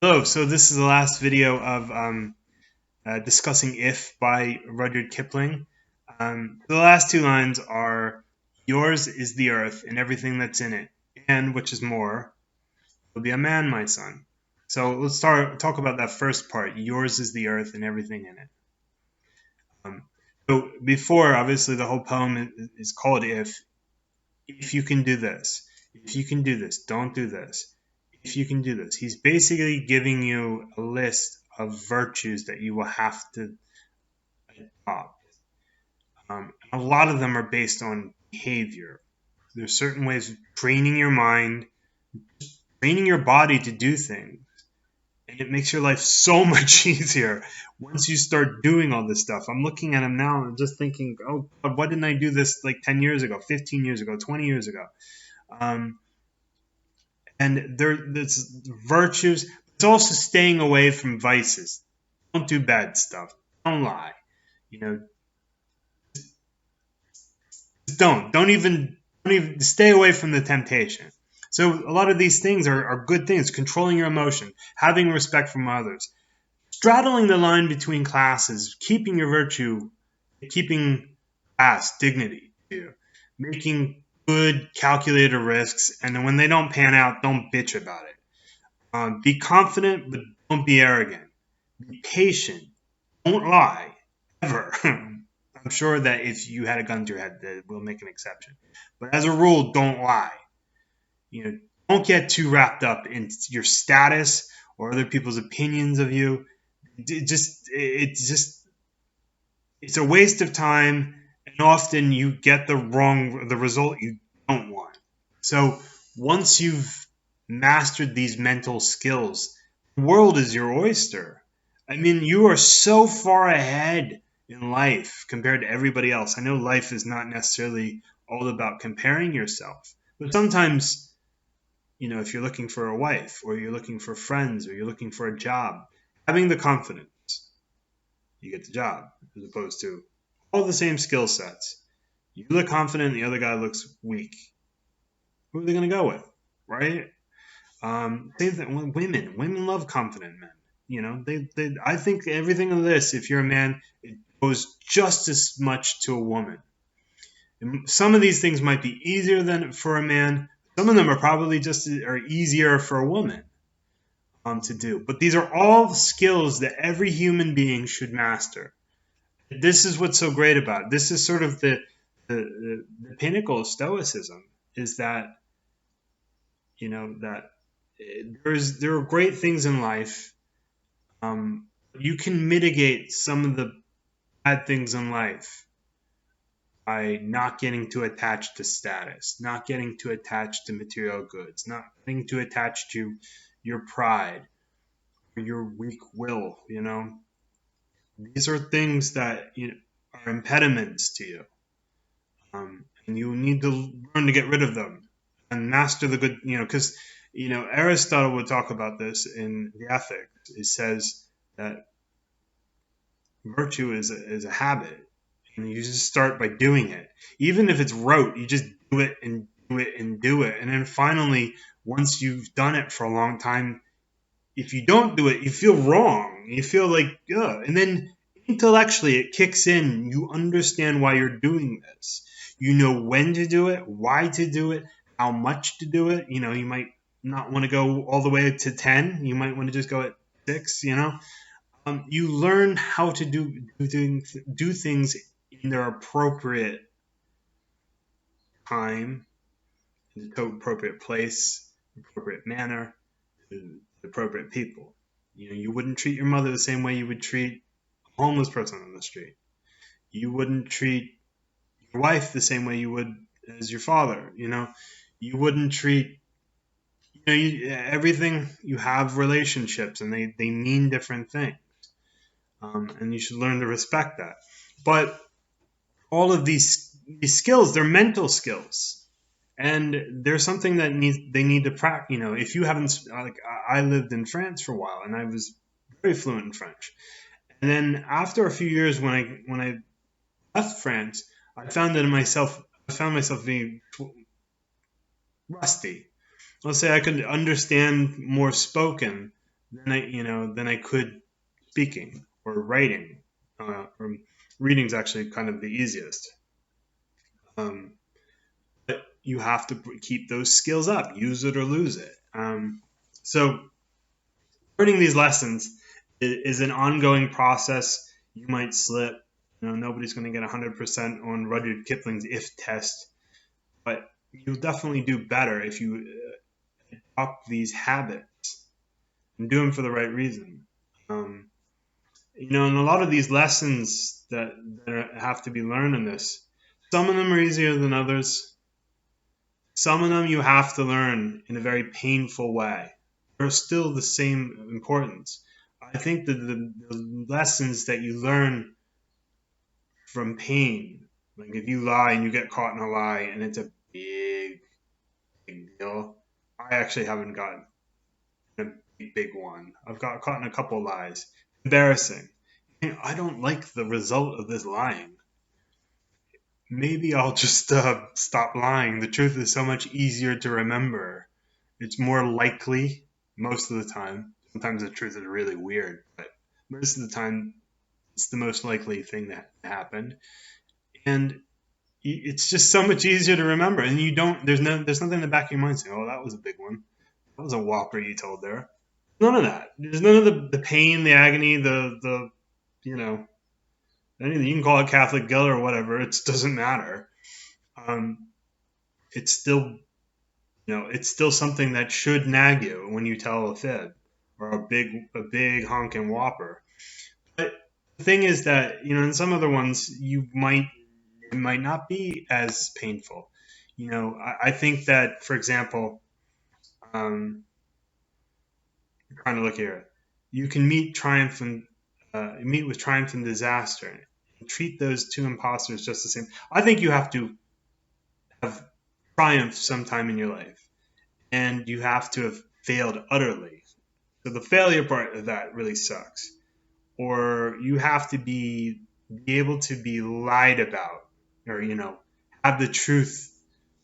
Hello, so this is the last video of discussing If by Rudyard Kipling. The last two lines are, yours is the earth and everything that's in it, and, which is more, you'll be a man, my son. So let's talk about that first part, yours is the earth and everything in it. So before, obviously, the whole poem is called If you can do this, if you can do this, don't do this. If you can do this, he's basically giving you a list of virtues that you will have to adopt. A lot of them are based on behavior. There's certain ways of training your mind, training your body to do things, and it makes your life so much easier once you start doing all this stuff. I'm looking at him now and just thinking, oh, God, why didn't I do this like 10 years ago, 15 years ago, 20 years ago? Um, and there's virtues. It's also staying away from vices. Don't do bad stuff. Don't lie. You know, just don't even stay away from the temptation. So a lot of these things are good things. Controlling your emotion, having respect from others, straddling the line between classes, keeping your virtue, keeping class, dignity, making good calculated risks, and then when they don't pan out, don't bitch about it. Be confident, but don't be arrogant. Be patient. Don't lie, ever. I'm sure that if you had a gun to your head, that we'll make an exception. But as a rule, don't lie. You know, don't get too wrapped up in your status or other people's opinions of you. It's a waste of time, and often you get the result you don't want. So once you've mastered these mental skills, the world is your oyster. I mean, you are so far ahead in life compared to everybody else. I know life is not necessarily all about comparing yourself, but sometimes, if you're looking for a wife or you're looking for friends or you're looking for a job, having the confidence, you get the job, as opposed to all the same skill sets. You look confident, the other guy looks weak. Who are they going to go with, right? Same thing with women. Women love confident men. I think everything of this, if you're a man, it goes just as much to a woman. And some of these things might be easier than for a man. Some of them are probably are easier for a woman to do. But these are all skills that every human being should master. This is what's so great about it. This is sort of the pinnacle of Stoicism, is that that there are great things in life. You can mitigate some of the bad things in life by not getting too attached to status, not getting too attached to material goods, not getting too attached to your pride or your weak will. These are things that are impediments to you, and you need to learn to get rid of them and master the good. Because Aristotle would talk about this in the Ethics. He says that virtue is a habit, and you just start by doing it. Even if it's rote, you just do it and do it and do it. And then finally, once you've done it for a long time, if you don't do it, you feel wrong. You feel like, ugh. And then intellectually, it kicks in. You understand why you're doing this. You know when to do it, why to do it, how much to do it. You might not want to go all the way to 10. You might want to just go at 6, you learn how to do things in their appropriate time, in the appropriate place, appropriate manner, to the appropriate people. You wouldn't treat your mother the same way you would treat a homeless person on the street. You wouldn't treat your wife the same way you would as your father. You wouldn't treat everything. You have relationships, and they mean different things. And you should learn to respect that. But all of these skills, they're mental skills, and there's something that they need to practice. If you haven't, like, I lived in France for a while, and I was very fluent in French. And then after a few years, when I left France, I found myself being rusty. Let's say I could understand more spoken, than I could speaking or writing. Or reading's actually kind of the easiest. Um, but you have to keep those skills up, use it or lose it. So learning these lessons is an ongoing process. You might slip. Nobody's going to get 100% on Rudyard Kipling's if test, but you'll definitely do better if you adopt these habits and do them for the right reason. Um, and a lot of these lessons that have to be learned in this, some of them are easier than others. Some of them you have to learn in a very painful way. They're still the same importance. I think that the lessons that you learn from pain, like if you lie and you get caught in a lie and it's a big deal, I actually haven't gotten a big one. I've got caught in a couple of lies. Embarrassing. I don't like the result of this lying. Maybe I'll just stop lying. The truth is so much easier to remember. It's more likely most of the time. Sometimes the truth is really weird, but most of the time it's the most likely thing that happened. And it's just so much easier to remember. And there's nothing in the back of your mind saying, oh, that was a big one. That was a whopper you told there. None of that. There's none of the pain, the agony, the anything. You can call it Catholic guilt or whatever. It doesn't matter. Um, it's still, it's still something that should nag you when you tell a fib or a big honking whopper. But the thing is that in some other ones it might not be as painful. I think that, for example, I'm trying to look here. You can meet with triumph and disaster, and treat those two imposters just the same. I think you have to have triumphed sometime in your life, and you have to have failed utterly. So the failure part of that really sucks. Or you have to be able to be lied about, or have the truth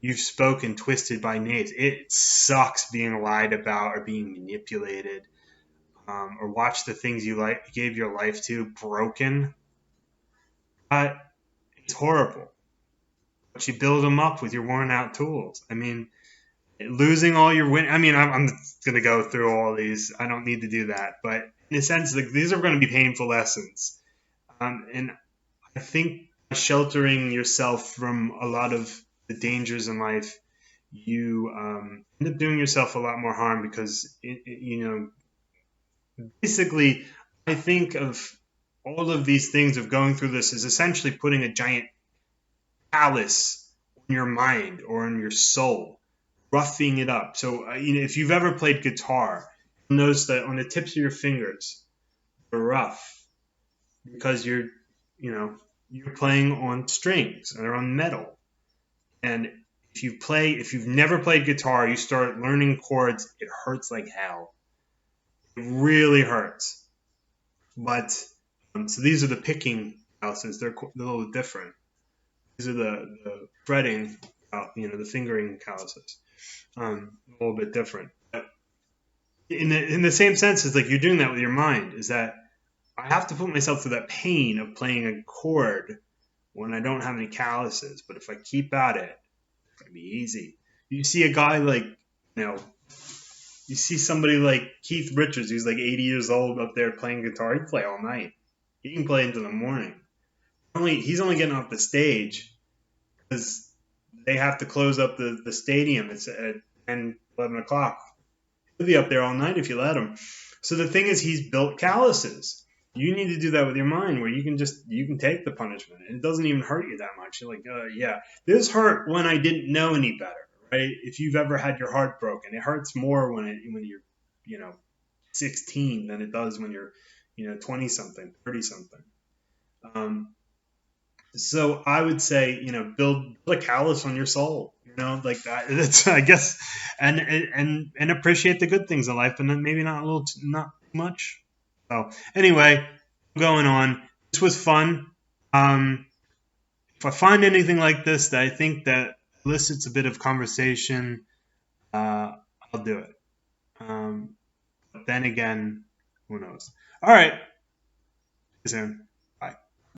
you've spoken twisted by knaves. It sucks being lied about or being manipulated, or watch the things you gave your life to broken. It's horrible. But you build them up with your worn out tools. I mean, losing all your win. I mean, I'm going to go through all these. I don't need to do that. But in a sense, these are going to be painful lessons. And I think sheltering yourself from a lot of the dangers in life, you end up doing yourself a lot more harm because, basically, I think of all of these things of going through this is essentially putting a giant callus on your mind or on your soul, roughing it up. So, if you've ever played guitar, you'll notice that on the tips of your fingers, they're rough because you're playing on strings and they're on metal. And if you've never played guitar, you start learning chords, it hurts like hell. It really hurts. But so these are the picking calluses. They're a little different. These are the fretting, the fingering calluses. A little bit different. But in the same sense, it's like you're doing that with your mind. Is that I have to put myself through that pain of playing a chord when I don't have any calluses. But if I keep at it, it's going to be easy. You see a guy like, you see somebody like Keith Richards, who's like 80 years old up there playing guitar. He can play all night. He can play into the morning. He's only getting off the stage because they have to close up the stadium. It's at 10, 11 o'clock. He'll be up there all night if you let him. So the thing is, he's built calluses. You need to do that with your mind, where you can take the punishment, and it doesn't even hurt you that much. You're like, yeah, this hurt when I didn't know any better, right? If you've ever had your heart broken, it hurts more when you're 16 than it does when you're 20 something, 30 something. So I would say, build a callus on your soul, like that. It's, I guess, and appreciate the good things in life, and then maybe not much. So anyway, going on. This was fun. If I find anything like this that I think that elicits a bit of conversation, I'll do it. But then again, who knows? All right. See you soon.